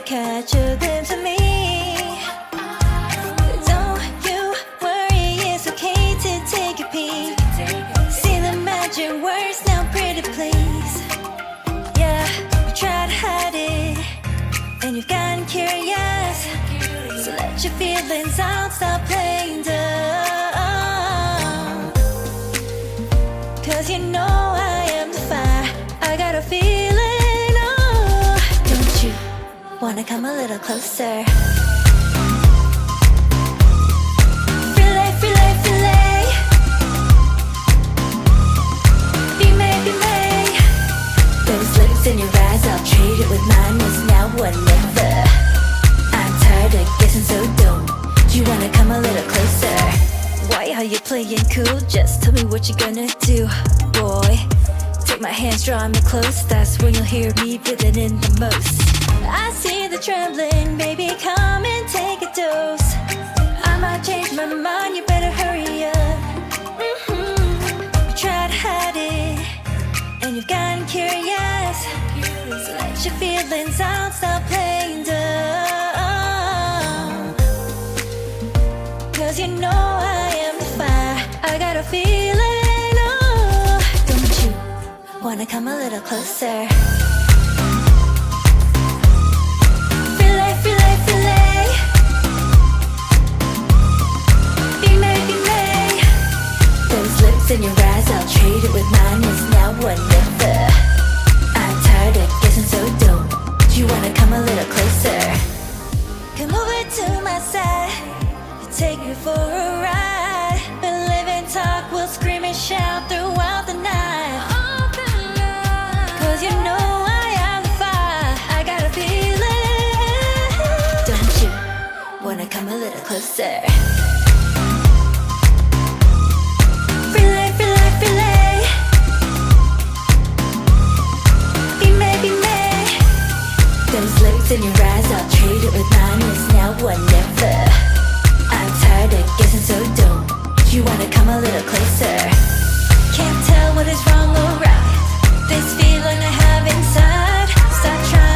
catch a glimpse of me. Don't you worry, it's okay to take a peek. See the magic words now, pretty please. Yeah, you try to hide it, and you've gotten curious. So let your feelings out, stop playing dumb. Cause you know I am the fire, I got a feeling, oh. Don't you wanna come a little closer? Filet, filet, filet. Be made, be made. Those lips in your eyes, I'll trade it with mine. It's now or never. I'm tired of guessing, so don't you wanna come a little closer? Why are you playing cool? Just tell me what you're gonna do, boy. Take my hands, draw me close. That's when you'll hear me breathing in the most. I see the trembling, baby, come and take a dose. I might change my mind, you better hurry up. You try to hide it, and you've gotten curious. So let your feelings out, stop playing dumb. Cause you know I am the fire, I got a feeling, oh. Don't you wanna come a little closer? Filet, filet, filet. Be made, be made. Those lips in your eyes, I'll trade it with mine. It's now or never. I'm tired of guessing, so don't you wanna come a little closer? Come over to my side, take me for a ride. We'll live and talk, we'll scream and shout throughout the night. Cause you know I am the fire, I got a feeling. Don't you wanna come a little closer? Filet, filet, filet. Be made, be made. Those lips in your eyes, I'll trade it with mine. It's now or never. I'm tired of guessing, so don't you wanna come a little closer? Can't tell what is wrong or right. This feeling I have inside, stop trying